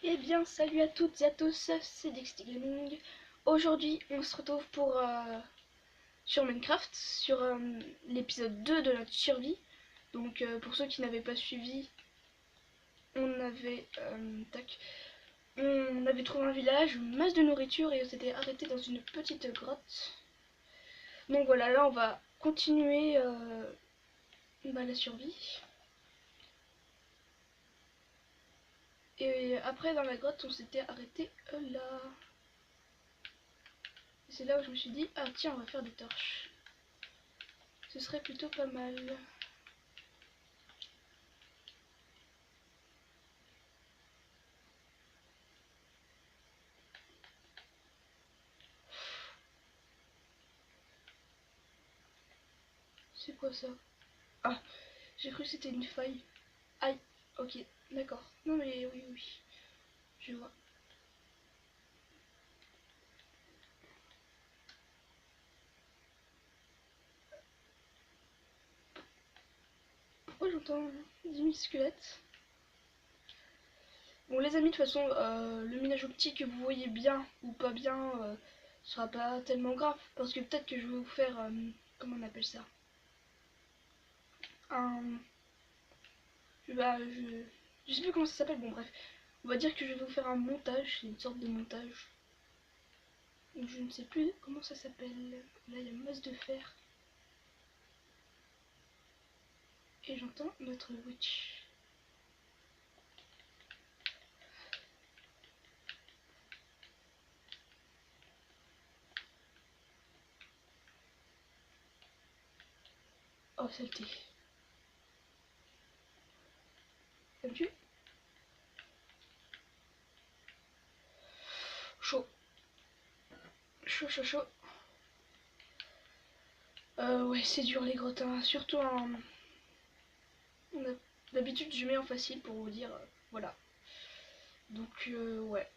Eh bien, salut à toutes et à tous, c'est Dexty Gaming. Aujourd'hui, on se retrouve pour sur Minecraft, sur l'épisode 2 de notre survie. Donc, pour ceux qui n'avaient pas suivi, on avait, on avait trouvé un village, une masse de nourriture et on s'était arrêté dans une petite grotte. Donc voilà, là on va continuer la survie. Et après, dans la grotte, on s'était arrêté là. C'est là où je me suis dit, ah tiens, on va faire des torches. Ce serait plutôt pas mal. C'est quoi ça? Ah, j'ai cru que c'était une faille. Aïe, ok, d'accord. Non mais oui, oui, je vois. Pourquoi j'entends 10 000 squelettes? Bon les amis, de toute façon, le minage optique que vous voyez bien ou pas bien sera pas tellement grave. Parce que peut-être que je vais vous faire, comment on appelle ça? Un... Bah, je sais plus comment ça s'appelle, bon bref. On va dire que je vais vous faire un montage, c'est une sorte de montage. Je ne sais plus comment ça s'appelle. Là, il y a une masse de fer. Et j'entends notre witch. Oh, saleté. Ça me tue? Chaud. Chaud, chaud, chaud. Ouais, c'est dur les grottes, hein. Surtout en... D'habitude, je mets en facile pour vous dire, voilà. Donc, ouais.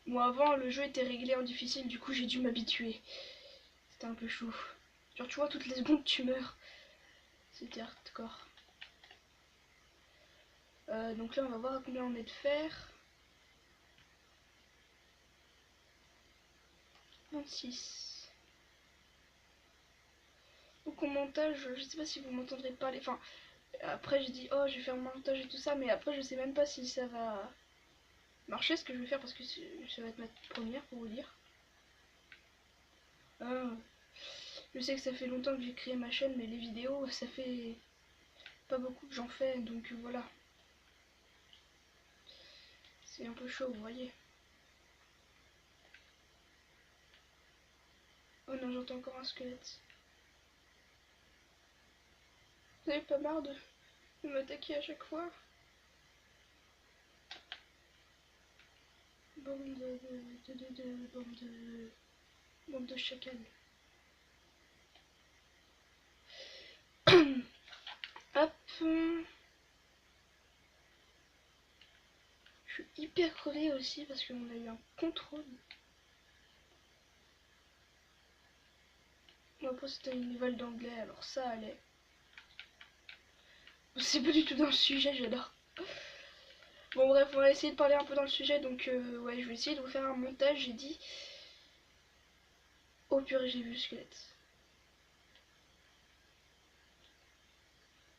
Moi, avant, le jeu était réglé en difficile, du coup, j'ai dû m'habituer. C'était un peu chaud. Genre, tu vois, toutes les secondes, tu meurs. C'était hardcore. Donc là, on va voir à combien on est de fer. 26. Donc, au montage, je sais pas si vous m'entendrez parler. Enfin, après, j'ai dit, oh, je vais faire mon montage et tout ça, mais après, je sais même pas si ça va marcher ce que je vais faire parce que ça va être ma première pour vous dire. Je sais que ça fait longtemps que j'ai créé ma chaîne, mais les vidéos, ça fait pas beaucoup que j'en fais, donc voilà. C'est un peu chaud, vous voyez. Oh non, j'entends encore un squelette. Vous avez pas marre de m'attaquer à chaque fois? Bande de chacals. Hop. Je suis hyper crevée aussi parce qu'on a eu un contrôle. Bon, après c'était une nouvelle d'anglais, alors ça allait. C'est pas du tout dans le sujet, j'adore. Bon bref, on va essayer de parler un peu dans le sujet, donc ouais, je vais essayer de vous faire un montage, j'ai dit. Oh purée, j'ai vu le squelette.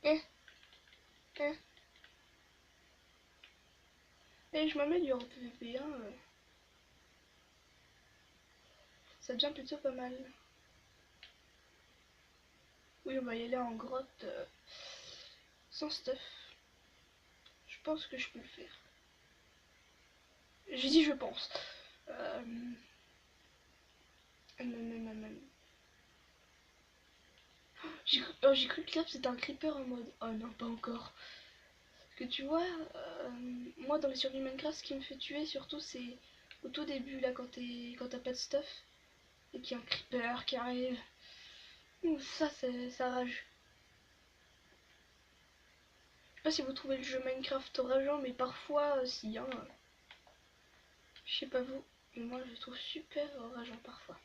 Eh, eh. Et je m'améliore en PVP, hein. Ça devient plutôt pas mal. Oui, on va y aller en grotte sans stuff. Je pense que je peux le faire. J'ai dit je pense. Euh... J'ai cru que là c'était un creeper en mode oh non, pas encore. Parce que tu vois, moi dans les survies Minecraft, ce qui me fait tuer surtout c'est au tout début là quand t'as pas de stuff et qu'il y a un creeper qui arrive. Ça, ça rage. Je sais pas si vous trouvez le jeu Minecraft rageant, mais parfois, si, hein. Je sais pas vous, mais moi je le trouve super rageant parfois.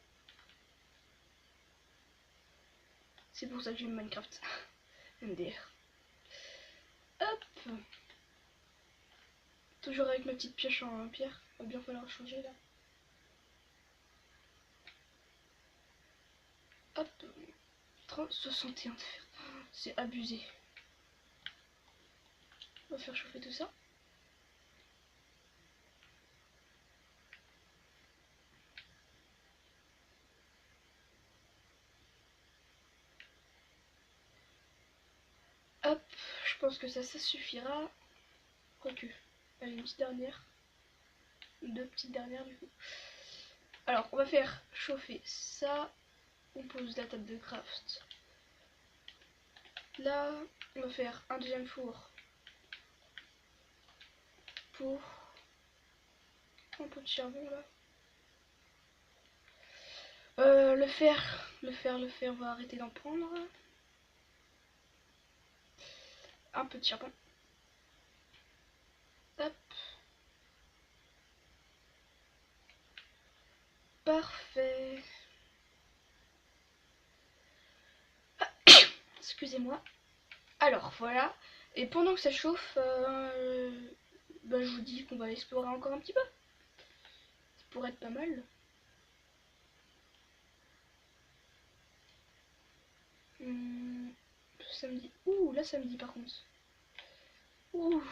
C'est pour ça que j'aime Minecraft. MDR. Hop. Toujours avec ma petite pioche en pierre. Va bien falloir changer là. Hop. 61 de fer. C'est abusé. On va faire chauffer tout ça. Hop, je pense que ça suffira. Quoique. Allez, une petite dernière. Deux petites dernières du coup. Alors, on va faire chauffer ça. On pose la table de craft. Là, on va faire un deuxième four pour un peu de charbon là. Le fer, on va arrêter d'en prendre. Un peu de charbon. Hop. Parfait. Ah, excusez-moi. Alors, voilà. Et pendant que ça chauffe, bah, je vous dis qu'on va explorer encore un petit peu. Ça pourrait être pas mal. Samedi. Ouh, là samedi par contre. Ouh.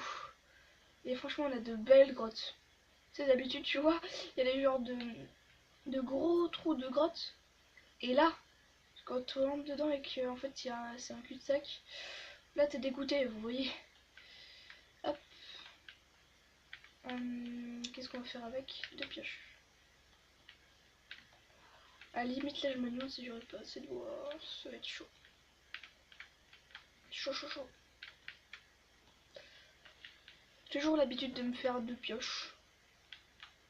Et franchement, on a de belles grottes. Tu sais, d'habitude, tu vois, il y a des genres de gros trous de grottes. Et là, quand on rentre dedans et que en fait c'est un cul-de-sac, là t'es dégoûté, vous voyez. Hop. Qu'est-ce qu'on va faire avec? Deux pioches. À la limite là je me demande si j'aurais pas assez de bois. Ça va être chaud. Chaud, chaud, chaud. Toujours l'habitude de me faire deux pioches.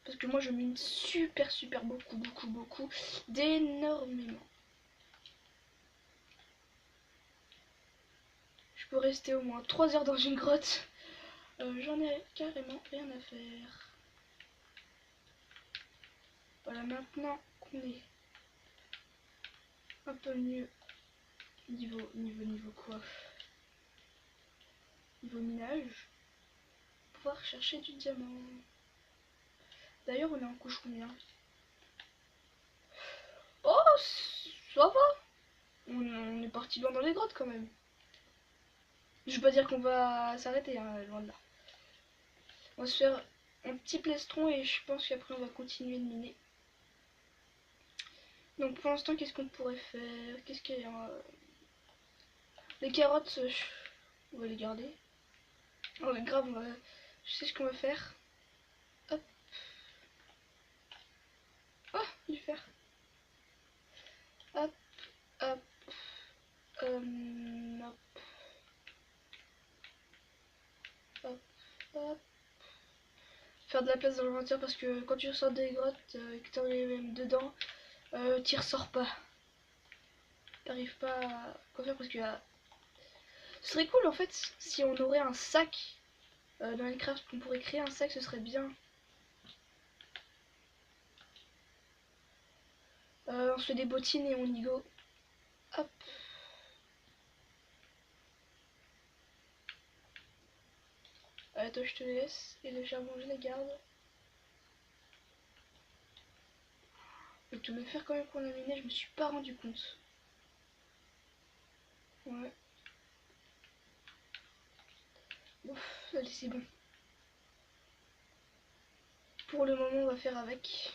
Parce que moi je mine super beaucoup d'énormément. Je peux rester au moins 3 heures dans une grotte. J'en ai carrément rien à faire. Voilà, maintenant qu'on est un peu mieux niveau quoi? Niveau minage, pouvoir chercher du diamant. D'ailleurs, on est en couche combien? Oh, ça va. On est parti loin dans les grottes quand même. Je veux pas dire qu'on va s'arrêter, hein, loin de là. On va se faire un petit plestron et je pense qu'après on va continuer de miner. Donc pour l'instant, qu'est-ce qu'on pourrait faire? Qu'est-ce qu'il y a? Les carottes, on va les garder. Oh, mais grave, je sais ce qu'on va faire. Hop. Oh, du fer. Hop, hop. Hop. Hop, hop. Faire de la place dans l'inventaire parce que quand tu ressors des grottes et que t'en es même dedans, t'y ressors pas. T'arrives pas à quoi faire parce que ce serait cool en fait si on aurait un sac dans Minecraft, qu'on pourrait créer un sac, ce serait bien. On se fait des bottines et on y go. Hop. Toi je te laisse et le charbon je les garde. Et tout le faire quand même qu'on a miné, je me suis pas rendu compte. Ouais. Ouf, allez c'est bon. Pour le moment on va faire avec.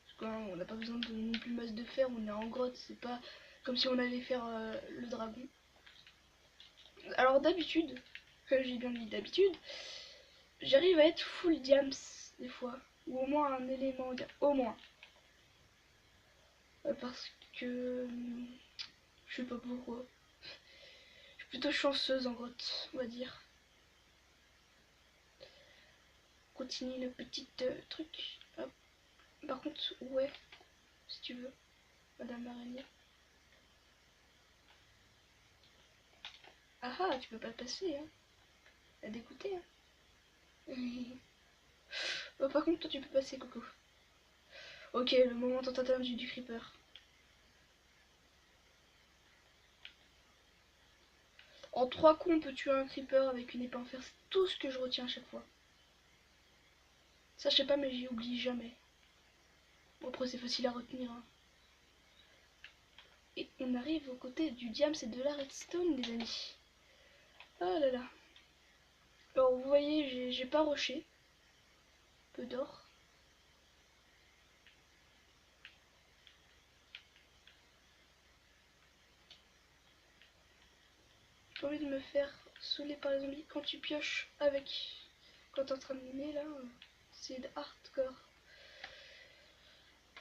Parce qu'on n'a pas besoin de non plus masse de fer, on est en grotte, c'est pas comme si on allait faire le dragon. Alors d'habitude, j'ai bien dit d'habitude, j'arrive à être full diams des fois. Ou au moins un élément, au moins. Parce que je sais pas pourquoi. Je suis plutôt chanceuse en grotte, on va dire. Continue le petit truc. Hop. Par contre, ouais, si tu veux, Madame l'araignée. Ah ah, tu peux pas passer, hein. T'as dégoûté, hein. Bah, par contre, toi, tu peux passer, Coco. Ok, le moment tant attendu du creeper. En 3 coups, on peut tuer un creeper avec une épée en fer. C'est tout ce que je retiens à chaque fois. Ça, je sais pas, mais j'y oublie jamais. Bon, après, c'est facile à retenir. Hein. Et on arrive aux côtés du diamant et de la redstone, les amis. Oh là là. Alors, vous voyez, j'ai pas rushé. Peu d'or. J'ai pas envie de me faire saouler par les zombies quand tu pioches avec. Quand t'es en train de miner là, c'est hardcore.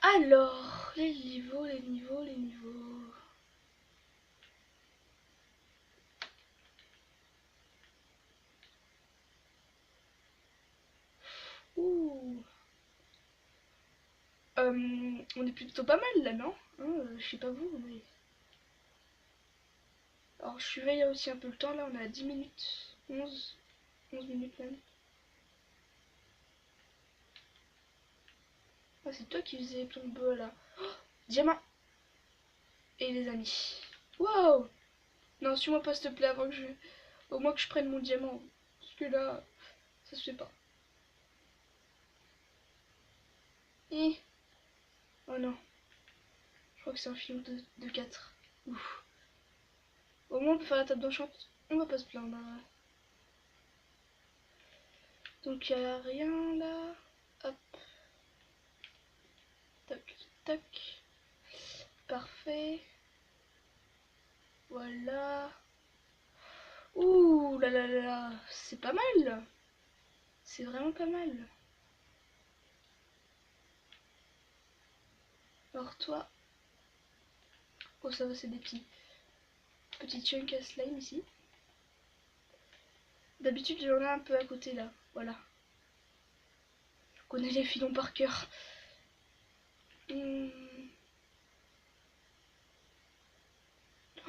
Alors, les niveaux, les niveaux, les niveaux. Ouh. On est plutôt pas mal là, non je sais pas vous, mais. Alors, je surveille aussi un peu le temps là, on a 10 minutes. 11 minutes même. Ah, c'est toi qui faisais ton bol là. Oh, diamant. Et les amis. Waouh. Non, suis-moi pas s'il te plaît avant que je. Au moins que je prenne mon diamant. Parce que là, ça se fait pas. Et. Oh non. Je crois que c'est un filon de 4. Ouf. Au moins on peut faire la table d'enchant. On va pas se plaindre. Hein. Donc il n'y a rien là. Hop. Tac, tac. Parfait. Voilà. Ouh là là là là. C'est pas mal. C'est vraiment pas mal. Alors toi. Oh ça va, c'est des petits chunks à slime ici. D'habitude j'en ai un peu à côté là. Voilà. Je connais les filons par cœur.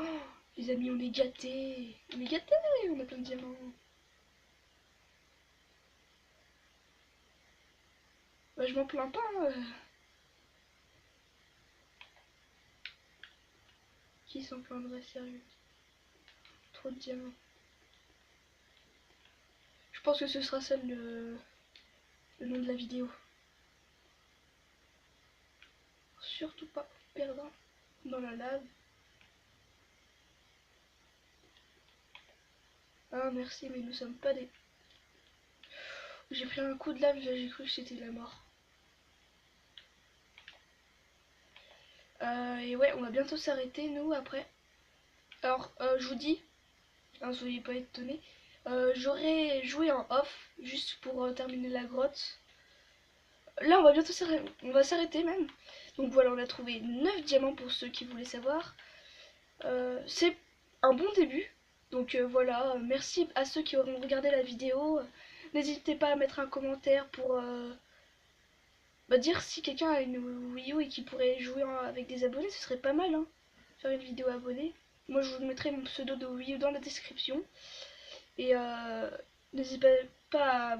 Oh, les amis, on est gâtés. On est gâtés, on a plein de diamants. Bah, je m'en plains pas. Qui s'en plaindrait, sérieux? Trop de diamants. Je pense que ce sera ça le nom de la vidéo. Surtout pas perdre dans la lave. Ah merci, mais nous sommes pas des... J'ai pris un coup de lave, j'ai cru que c'était la mort. Et ouais, on va bientôt s'arrêter, nous, après. Alors, je vous dis, hein, soyez pas étonnés, j'aurais joué en off, juste pour terminer la grotte. Là, on va bientôt s'arrêter, on va s'arrêter même. Donc voilà, on a trouvé 9 diamants pour ceux qui voulaient savoir. C'est un bon début. Donc voilà, merci à ceux qui auront regardé la vidéo. N'hésitez pas à mettre un commentaire pour dire si quelqu'un a une Wii U et qui pourrait jouer avec des abonnés, ce serait pas mal. Hein, faire une vidéo abonnée. Moi, je vous mettrai mon pseudo de Wii U dans la description. Et n'hésitez pas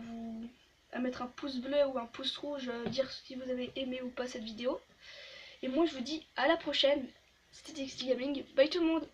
à mettre un pouce bleu ou un pouce rouge, dire si vous avez aimé ou pas cette vidéo. Et moi, je vous dis à la prochaine. C'était TXT Gaming. Bye tout le monde.